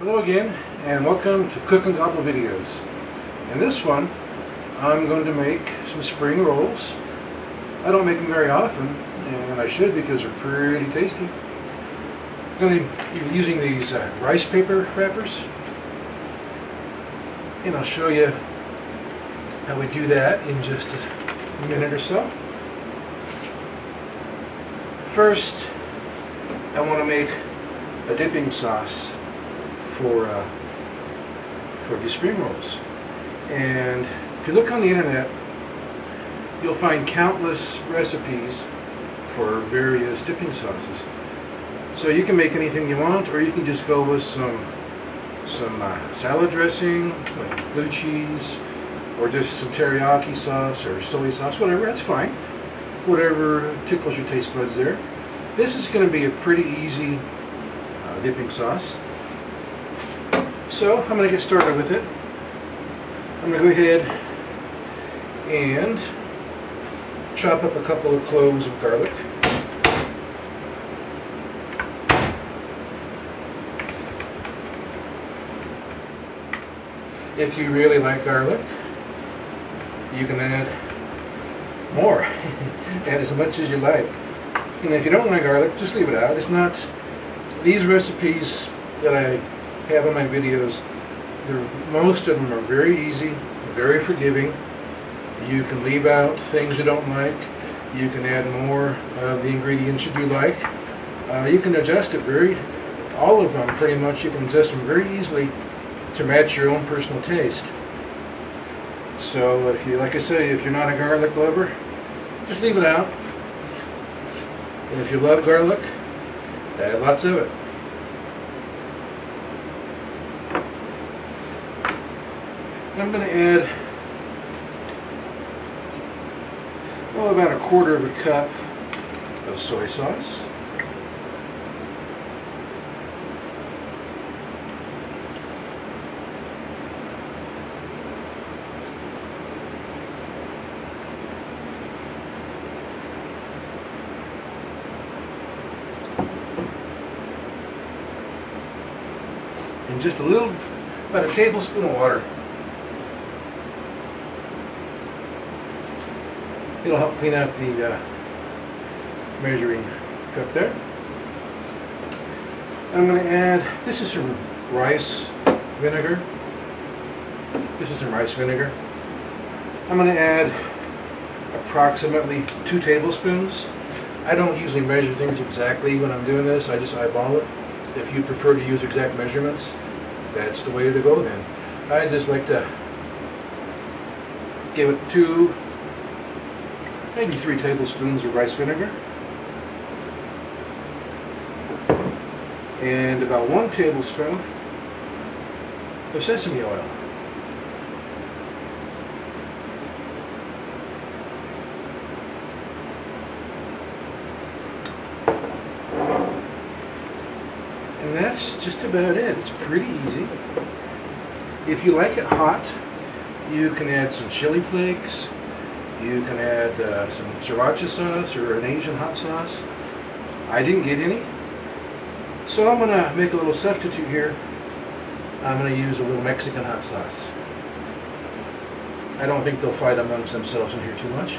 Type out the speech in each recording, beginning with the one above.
Hello again, and welcome to Cook and Gobble videos. In this one, I'm going to make some spring rolls. I don't make them very often, and I should because they're pretty tasty. I'm going to be using these rice paper wrappers, and I'll show you how we do that in just a minute or so. First, I want to make a dipping sauce for these spring rolls. And if you look on the internet, you'll find countless recipes for various dipping sauces. So you can make anything you want, or you can just go with some salad dressing, like blue cheese, or just some teriyaki sauce or soy sauce, whatever, that's fine. Whatever tickles your taste buds there. This is going to be a pretty easy dipping sauce. So I'm going to get started with it. I'm going to go ahead and chop up a couple of cloves of garlic. If you really like garlic, you can add more. Add as much as you like. And if you don't like garlic, just leave it out. It's not, these recipes that I have in my videos, most of them are very easy, very forgiving. You can leave out things you don't like. You can add more of the ingredients you do like. You can adjust it all of them pretty much, you can adjust them very easily to match your own personal taste. So if you, like I say, if you're not a garlic lover, just leave it out. And if you love garlic, add lots of it. I'm going to add about 1/4 cup of soy sauce. And just about a tablespoon of water. It'll help clean out the measuring cup there. I'm going to add, this is some rice vinegar. This is some rice vinegar. I'm going to add approximately 2 tablespoons. I don't usually measure things exactly when I'm doing this, I just eyeball it. If you prefer to use exact measurements, that's the way to go then. I just like to give it 2, maybe 3 tablespoons of rice vinegar, and about 1 tablespoon of sesame oil. And that's just about it. It's pretty easy. If you like it hot, you can add some chili flakes. You can add some sriracha sauce or an Asian hot sauce. I didn't get any. So I'm going to make a little substitute here. I'm going to use a little Mexican hot sauce. I don't think they'll fight amongst themselves in here too much.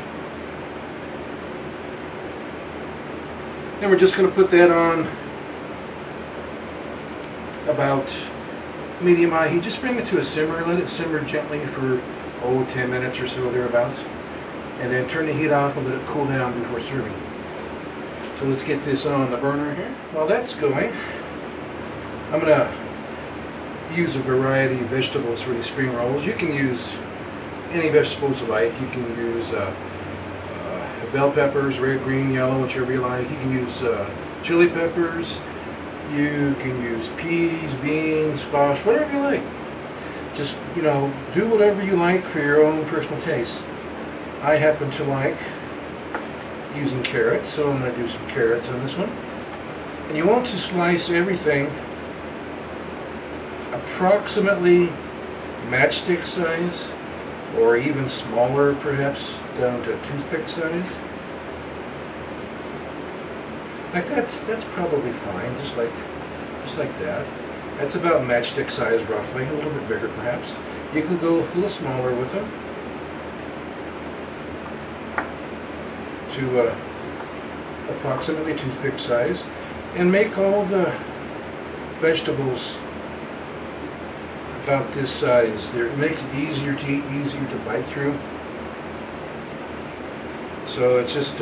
Then we're just going to put that on about medium-high heat. Just bring it to a simmer. Let it simmer gently for 10 minutes or so, thereabouts. And then turn the heat off and let it cool down before serving. So let's get this on the burner here. While that's going, I'm going to use a variety of vegetables for these spring rolls. You can use any vegetables you like. You can use bell peppers, red, green, yellow, whichever you like. You can use chili peppers. You can use peas, beans, squash, whatever you like. Just, do whatever you like for your own personal taste. I happen to like using carrots, so I'm going to do some carrots on this one. And you want to slice everything approximately matchstick size, or even smaller perhaps, down to toothpick size. Like that's probably fine, just like that. That's about matchstick size roughly, a little bit bigger perhaps. You can go a little smaller with them to approximately toothpick size, and make all the vegetables about this size. It makes it easier to eat, easier to bite through. So it's just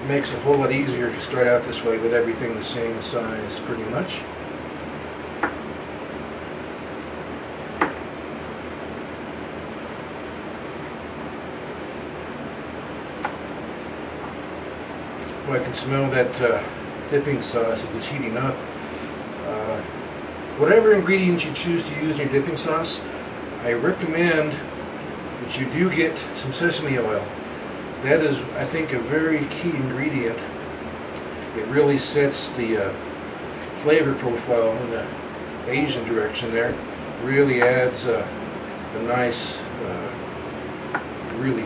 makes it a whole lot easier to start out this way with everything the same size pretty much. Well, I can smell that dipping sauce as it's heating up. Whatever ingredients you choose to use in your dipping sauce, I recommend that you do get some sesame oil. That is, I think, a very key ingredient. It really sets the flavor profile in the Asian direction there. Really adds a nice, really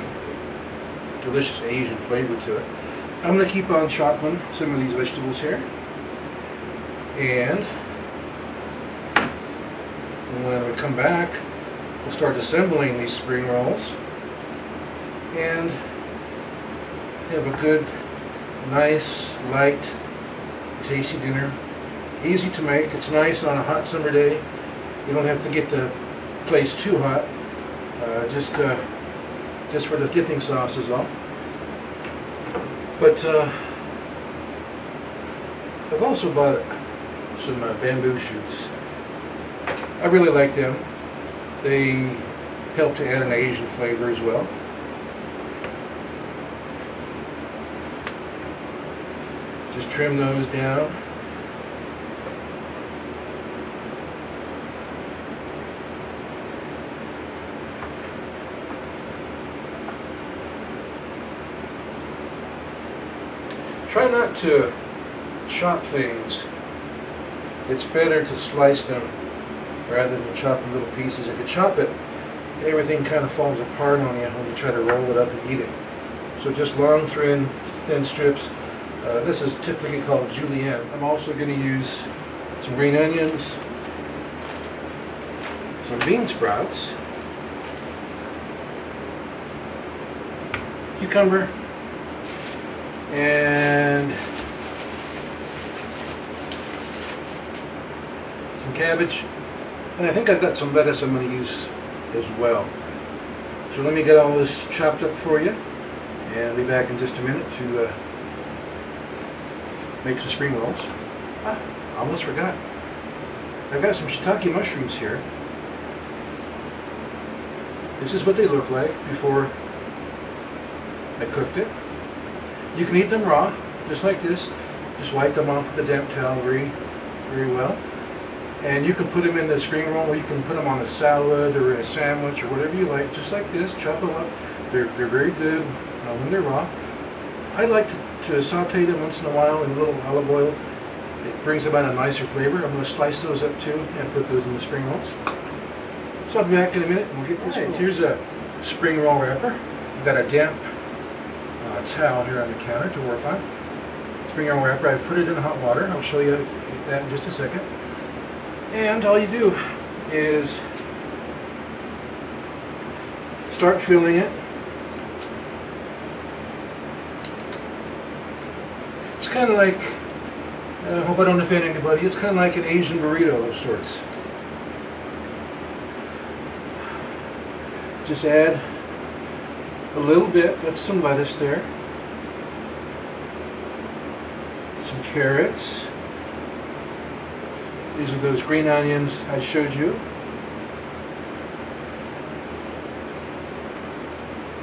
delicious Asian flavor to it. I'm going to keep on chopping some of these vegetables here. And when we come back, we'll start assembling these spring rolls and have a good, nice, light, tasty dinner. Easy to make. It's nice on a hot summer day. You don't have to get the place too hot. Just for the dipping sauce is all. But I've also bought some bamboo shoots. I really like them. They help to add an Asian flavor as well. Just trim those down. Try not to chop things. It's better to slice them rather than chop in little pieces. If you chop it, everything kind of falls apart on you when you try to roll it up and eat it. So just long, thin strips. This is typically called julienne. I'm also going to use some green onions, some bean sprouts, cucumber, and some cabbage. And I think I've got some lettuce I'm going to use as well. So let me get all this chopped up for you, and I'll be back in just a minute to make some spring rolls. I almost forgot. I've got some shiitake mushrooms here. This is what they look like before I cooked it. You can eat them raw, just like this. Just wipe them off with a damp towel very well. And you can put them in the spring roll, or you can put them on a salad or in a sandwich or whatever you like, just like this. Chop them up. They're very good when they're raw. I like to saute them once in a while in a little olive oil. It brings about a nicer flavor. I'm going to slice those up too and put those in the spring rolls. So I'll be back in a minute and we'll get this. Right, here's a spring roll wrapper. I've got a damp towel here on the counter to work on. Spring roll wrapper, I've put it in hot water. I'll show you that in just a second. And all you do is start filling it. It's kind of like, I hope I don't offend anybody, it's kind of like an Asian burrito of sorts. Just add a little bit, that's some lettuce there, some carrots. These are those green onions I showed you.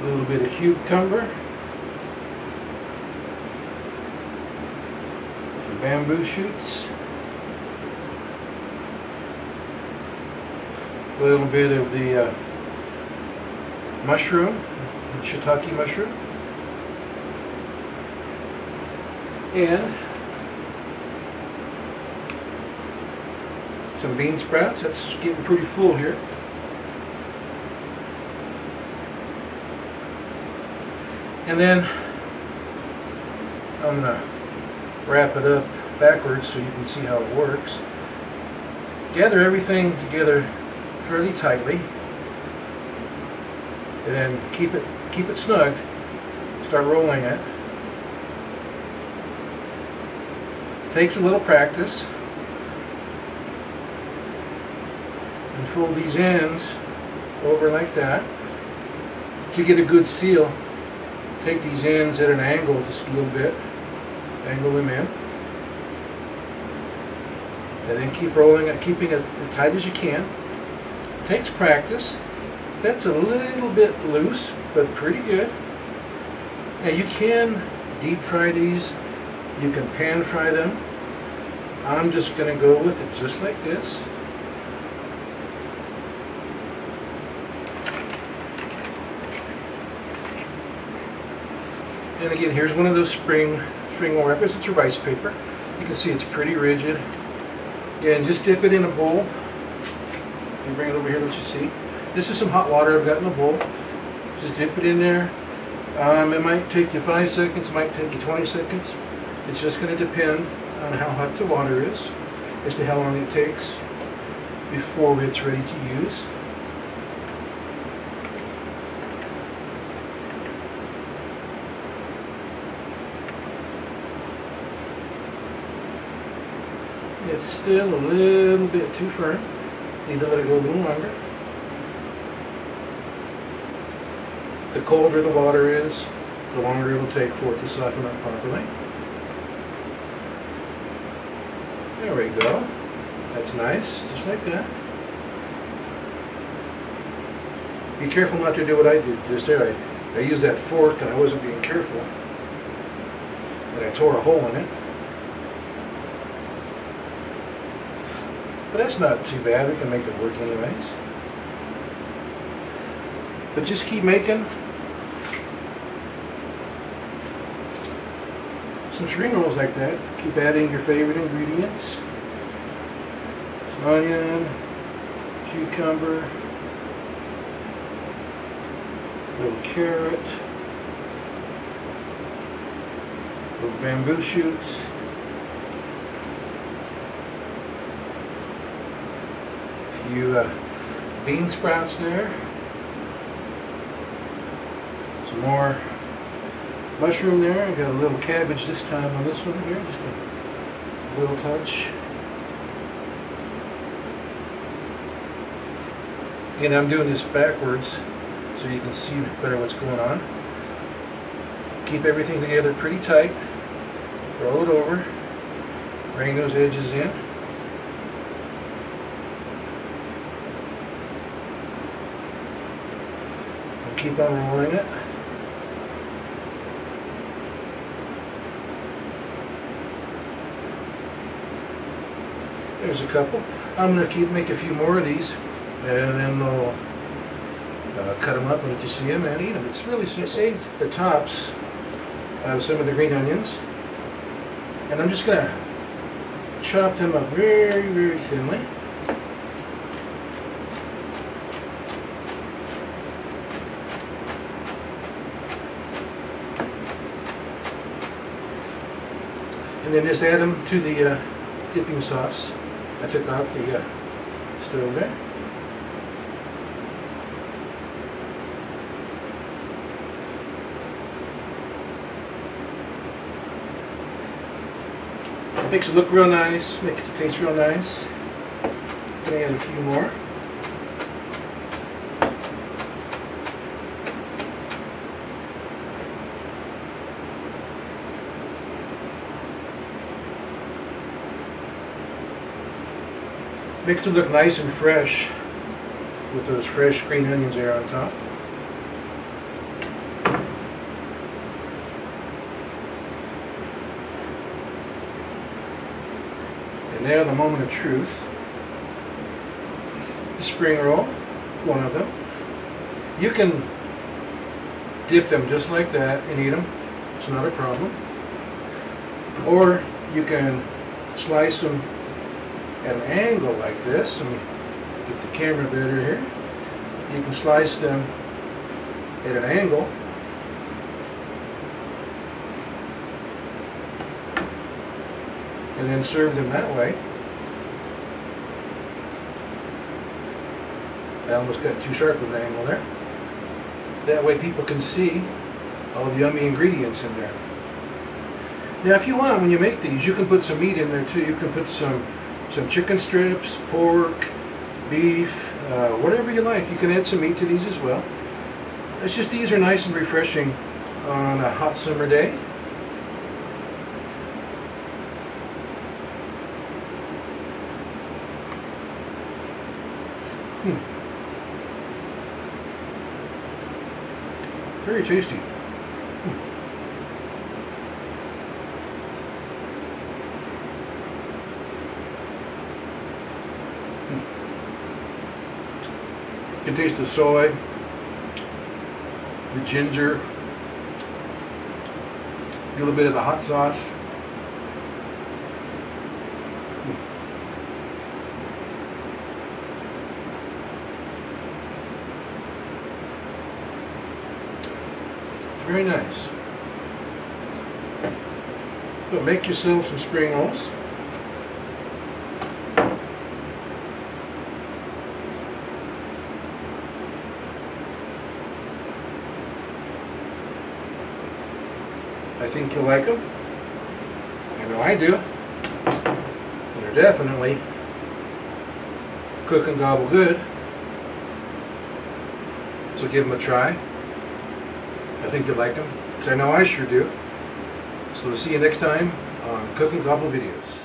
A little bit of cucumber. Some bamboo shoots. A little bit of the mushroom, shiitake mushroom. And some bean sprouts. That's getting pretty full here. And then I'm going to wrap it up backwards so you can see how it works. Gather everything together fairly tightly, and then keep it snug. Start rolling it. Takes a little practice. And fold these ends over like that. To get a good seal, take these ends at an angle just a little bit. Angle them in. And then keep rolling it, keeping it as tight as you can. Takes practice. That's a little bit loose, but pretty good. Now you can deep fry these. You can pan fry them. I'm just going to go with it just like this. And again, here's one of those spring roll wrappers. It's a rice paper. You can see it's pretty rigid. Yeah, and just dip it in a bowl. And bring it over here, let you see. This is some hot water I've got in the bowl. Just dip it in there. It might take you 5 seconds, it might take you 20 seconds. It's just going to depend on how hot the water is, as to how long it takes before it's ready to use. It's still a little bit too firm. Need to let it go a little longer. The colder the water is, the longer it will take for it to soften up properly. There we go. That's nice, just like that. Be careful not to do what I did just there. I used that fork and I wasn't being careful. And I tore a hole in it. But that's not too bad, we can make it work anyways. But just keep making some spring rolls like that. Keep adding your favorite ingredients. Some onion, cucumber, little carrot, little bamboo shoots. A few bean sprouts there. Some more mushroom there. I got a little cabbage this time on this one here, just a little touch. Again, I'm doing this backwards so you can see better what's going on. Keep everything together pretty tight. Roll it over. Bring those edges in. And keep on rolling it. There's a couple. I'm going to make a few more of these, and then we'll cut them up and let you see them and eat them. It's really simple. Save the tops of some of the green onions, and I'm just going to chop them up very, very thinly. And then just add them to the dipping sauce. I took off the stove there. It makes it look real nice, makes it taste real nice. I'm going to add a few more. Makes it look nice and fresh with those fresh green onions there on top. And now the moment of truth. The spring roll, one of them. You can dip them just like that and eat them. It's not a problem. Or you can slice them at an angle like this. Let me get the camera better here. You can slice them at an angle. And and then serve them that way. I almost got too sharp of an angle there. That way people can see all the yummy ingredients in there. Now if you want, when you make these, you can put some meat in there too. You can put some chicken strips, pork, beef, whatever you like. You can add some meat to these as well. It's just these are nice and refreshing on a hot summer day. Very tasty. You can taste the soy, the ginger, a little bit of the hot sauce. It's very nice. So make yourself some spring rolls. I think you'll like them. I know I do. And they're definitely cook and gobble good. So give them a try. I think you'll like them, because I know I sure do. So we'll see you next time on Cook and Gobble videos.